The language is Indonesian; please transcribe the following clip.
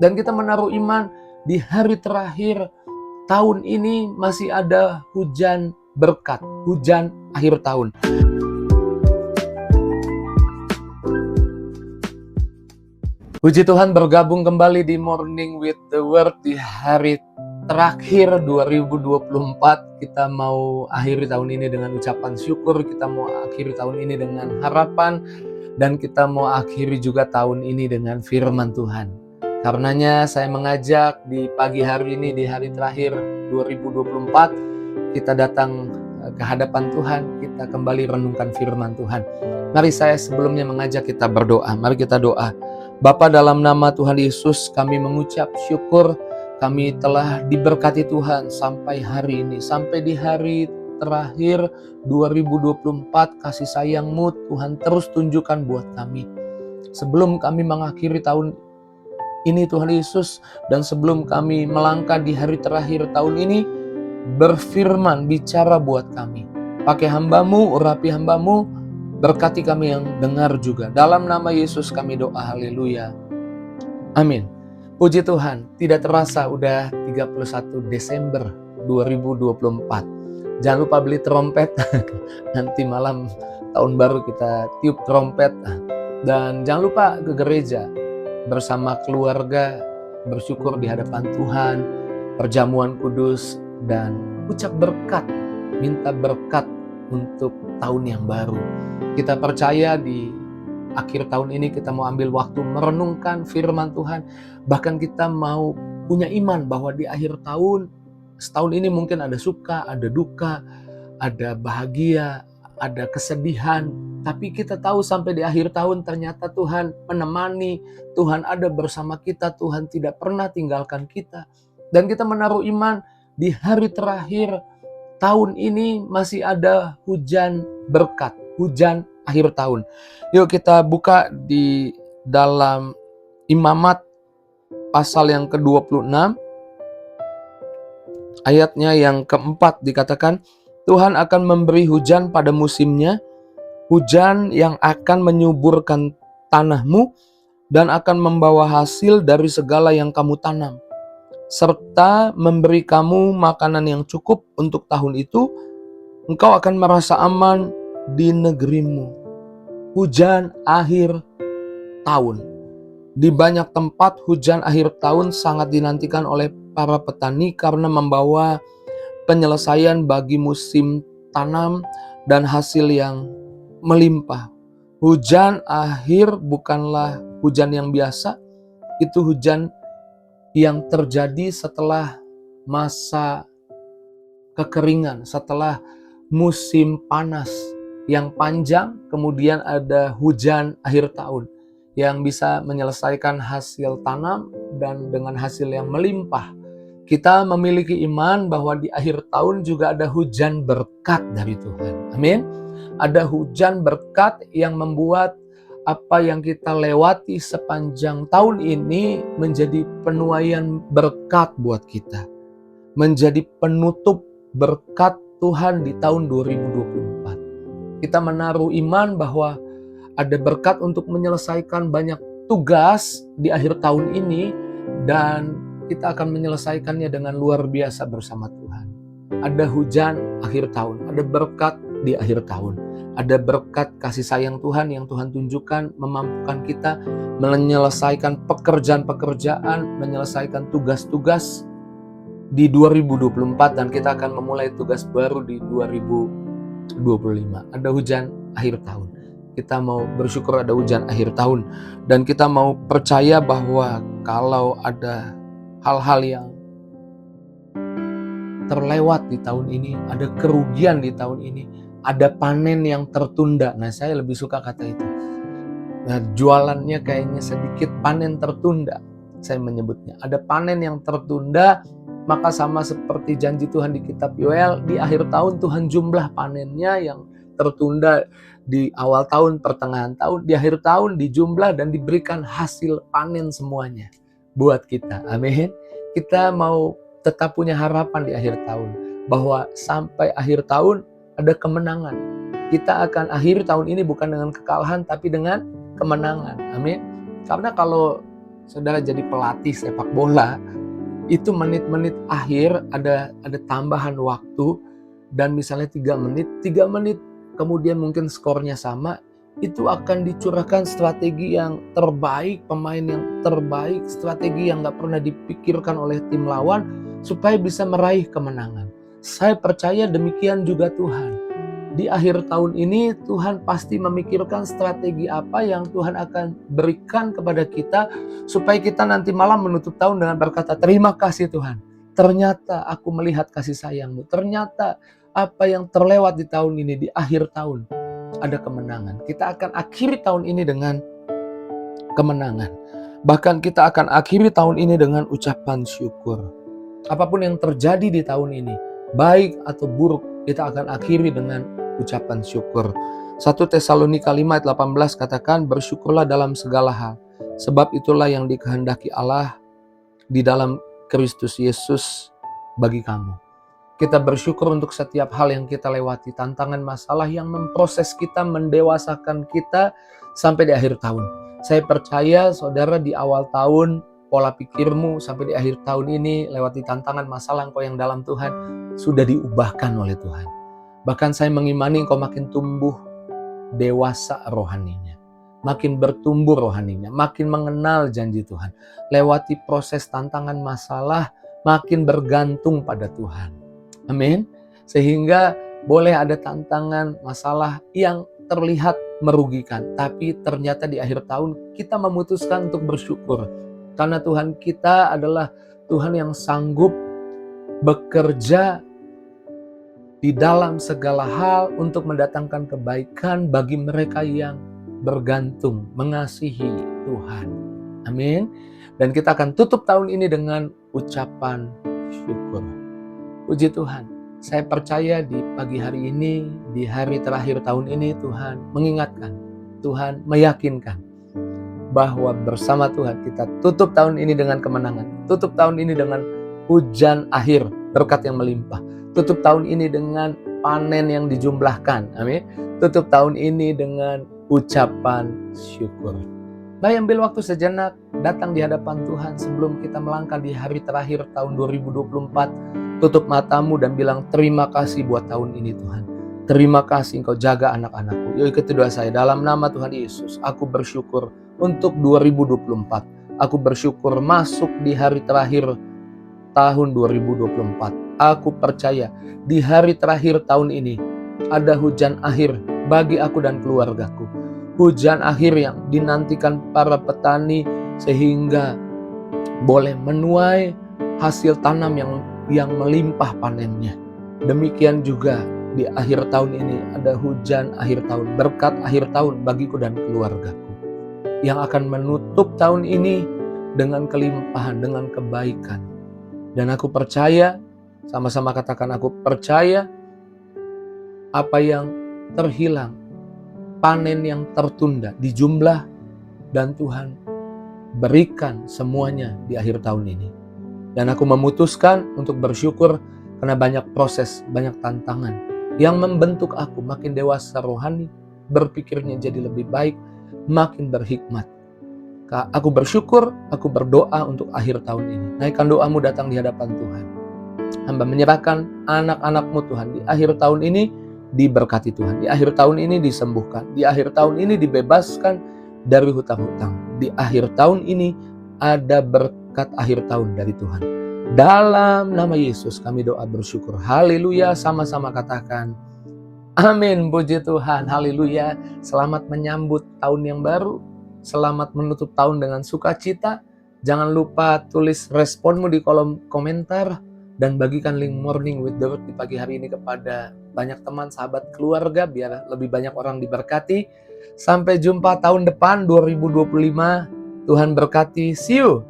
Dan kita menaruh iman di hari terakhir tahun ini masih ada hujan berkat, hujan akhir tahun. Puji Tuhan, bergabung kembali di Morning with the Word di hari terakhir 2024. Kita mau akhiri tahun ini dengan ucapan syukur, kita mau akhiri tahun ini dengan harapan, dan kita mau akhiri juga tahun ini dengan firman Tuhan. Karenanya saya mengajak di pagi hari ini, di hari terakhir 2024, kita datang ke hadapan Tuhan, kita kembali renungkan firman Tuhan. Mari saya sebelumnya mengajak kita berdoa. Mari kita doa. Bapa, dalam nama Tuhan Yesus kami mengucap syukur, kami telah diberkati Tuhan sampai hari ini, sampai di hari terakhir 2024. Kasih sayang-Mu Tuhan terus tunjukkan buat kami. Sebelum kami mengakhiri tahun ini Tuhan Yesus, dan sebelum kami melangkah di hari terakhir tahun ini, berfirman, bicara buat kami. Pakai hamba-Mu, urapi hamba-Mu, berkati kami yang dengar juga. Dalam nama Yesus kami doa, haleluya. Amin. Puji Tuhan, tidak terasa udah 31 Desember 2024. Jangan lupa beli trompet. Nanti malam tahun baru kita tiup trompet. Dan jangan lupa ke gereja bersama keluarga, bersyukur di hadapan Tuhan, perjamuan kudus, dan ucap berkat, minta berkat untuk tahun yang baru. Kita percaya di akhir tahun ini kita mau ambil waktu merenungkan firman Tuhan. Bahkan kita mau punya iman bahwa di akhir tahun, setahun ini mungkin ada suka, ada duka, ada bahagia, ada kesedihan. Tapi kita tahu sampai di akhir tahun ternyata Tuhan menemani, Tuhan ada bersama kita, Tuhan tidak pernah tinggalkan kita. Dan kita menaruh iman di hari terakhir tahun ini masih ada hujan berkat, hujan akhir tahun. Yuk kita buka di dalam Imamat pasal yang ke-26, ayatnya yang keempat dikatakan, Tuhan akan memberi hujan pada musimnya, hujan yang akan menyuburkan tanahmu dan akan membawa hasil dari segala yang kamu tanam, serta memberi kamu makanan yang cukup untuk tahun itu. Engkau akan merasa aman di negerimu. Hujan akhir tahun. Di banyak tempat hujan akhir tahun sangat dinantikan oleh para petani karena membawa penyelesaian bagi musim tanam dan hasil yang melimpah. Hujan akhir bukanlah hujan yang biasa, itu hujan yang terjadi setelah masa kekeringan, setelah musim panas yang panjang, kemudian ada hujan akhir tahun yang bisa menyelesaikan hasil tanam dan dengan hasil yang melimpah. Kita memiliki iman bahwa di akhir tahun juga ada hujan berkat dari Tuhan. Amin. Ada hujan berkat yang membuat apa yang kita lewati sepanjang tahun ini menjadi penuaian berkat buat kita. Menjadi penutup berkat Tuhan di tahun 2024. Kita menaruh iman bahwa ada berkat untuk menyelesaikan banyak tugas di akhir tahun ini, dan kita akan menyelesaikannya dengan luar biasa bersama Tuhan. Ada hujan akhir tahun, ada berkat di akhir tahun, ada berkat kasih sayang Tuhan yang Tuhan tunjukkan memampukan kita menyelesaikan pekerjaan-pekerjaan, menyelesaikan tugas-tugas di 2024, dan kita akan memulai tugas baru di 2025. Ada hujan akhir tahun. Kita mau bersyukur ada hujan akhir tahun, dan kita mau percaya bahwa kalau ada hal-hal yang terlewat di tahun ini, ada kerugian di tahun ini, ada panen yang tertunda. Nah, saya lebih suka kata itu. Nah, jualannya kayaknya sedikit panen tertunda, saya menyebutnya. Ada panen yang tertunda, maka sama seperti janji Tuhan di kitab Yoel, di akhir tahun Tuhan jumlah panennya yang tertunda di awal tahun, pertengahan tahun, di akhir tahun dijumlah dan diberikan hasil panen semuanya buat kita. Amin. Kita mau tetap punya harapan di akhir tahun, bahwa sampai akhir tahun ada kemenangan. Kita akan akhir tahun ini bukan dengan kekalahan, tapi dengan kemenangan. Amin. Karena kalau saudara jadi pelatih sepak bola, itu menit-menit akhir ada tambahan waktu, dan misalnya 3 menit kemudian mungkin skornya sama, itu akan dicurahkan strategi yang terbaik, pemain yang terbaik, strategi yang gak pernah dipikirkan oleh tim lawan supaya bisa meraih kemenangan. Saya percaya demikian juga Tuhan. Di akhir tahun ini Tuhan pasti memikirkan strategi apa yang Tuhan akan berikan kepada kita supaya kita nanti malam menutup tahun dengan berkata, terima kasih Tuhan. Ternyata aku melihat kasih sayang-Mu. Ternyata apa yang terlewat di tahun ini, di akhir tahun ada kemenangan. Kita akan akhiri tahun ini dengan kemenangan. Bahkan kita akan akhiri tahun ini dengan ucapan syukur. Apapun yang terjadi di tahun ini, baik atau buruk, kita akan akhiri dengan ucapan syukur. 1 Tesalonika 5 ayat 18 katakan, bersyukurlah dalam segala hal, sebab itulah yang dikehendaki Allah di dalam Kristus Yesus bagi kamu. Kita bersyukur untuk setiap hal yang kita lewati, tantangan masalah yang memproses kita, mendewasakan kita sampai di akhir tahun. Saya percaya saudara di awal tahun, pola pikirmu sampai di akhir tahun ini lewati tantangan masalah engkau yang dalam Tuhan sudah diubahkan oleh Tuhan. Bahkan saya mengimani engkau makin tumbuh dewasa rohaninya, makin bertumbuh rohaninya, makin mengenal janji Tuhan. Lewati proses tantangan masalah, makin bergantung pada Tuhan. Amin. Sehingga boleh ada tantangan masalah yang terlihat merugikan, tapi ternyata di akhir tahun kita memutuskan untuk bersyukur. Karena Tuhan kita adalah Tuhan yang sanggup bekerja di dalam segala hal untuk mendatangkan kebaikan bagi mereka yang bergantung, mengasihi Tuhan. Amin. Dan kita akan tutup tahun ini dengan ucapan syukur. Puji Tuhan, saya percaya di pagi hari ini, di hari terakhir tahun ini, Tuhan mengingatkan, Tuhan meyakinkan bahwa bersama Tuhan kita tutup tahun ini dengan kemenangan, tutup tahun ini dengan hujan akhir, berkat yang melimpah, tutup tahun ini dengan panen yang dijumlahkan, amin. Tutup tahun ini dengan ucapan syukur. Mari ambil waktu sejenak, datang di hadapan Tuhan sebelum kita melangkah di hari terakhir tahun 2024. Tutup matamu dan bilang, terima kasih buat tahun ini Tuhan. Terima kasih Engkau jaga anak-anakku. Yuk ikut doa saya, dalam nama Tuhan Yesus, aku bersyukur untuk 2024. Aku bersyukur masuk di hari terakhir tahun 2024. Aku percaya di hari terakhir tahun ini ada hujan akhir bagi aku dan keluargaku. Hujan akhir yang dinantikan para petani sehingga boleh menuai hasil tanam yang melimpah panennya. Demikian juga di akhir tahun ini ada hujan akhir tahun, berkat akhir tahun bagiku dan keluargaku yang akan menutup tahun ini dengan kelimpahan, dengan kebaikan. Dan aku percaya, sama-sama katakan aku percaya, apa yang terhilang, panen yang tertunda dijumlah dan Tuhan berikan semuanya di akhir tahun ini. Dan aku memutuskan untuk bersyukur karena banyak proses, banyak tantangan yang membentuk aku makin dewasa rohani, berpikirnya jadi lebih baik, makin berhikmat. Aku bersyukur, aku berdoa untuk akhir tahun ini. Naikkan doamu datang di hadapan Tuhan. Hamba menyerahkan anak-anakmu Tuhan. Di akhir tahun ini diberkati Tuhan. Di akhir tahun ini disembuhkan. Di akhir tahun ini dibebaskan dari hutang-hutang. Di akhir tahun ini ada berkat akhir tahun dari Tuhan. Dalam nama Yesus kami doa bersyukur. Haleluya, sama-sama katakan amin. Puji Tuhan, haleluya. Selamat menyambut tahun yang baru. Selamat menutup tahun dengan sukacita. Jangan lupa tulis responmu di kolom komentar dan bagikan link Morning with the Word di pagi hari ini kepada banyak teman, sahabat, keluarga biar lebih banyak orang diberkati. Sampai jumpa tahun depan 2025. Tuhan berkati. See you.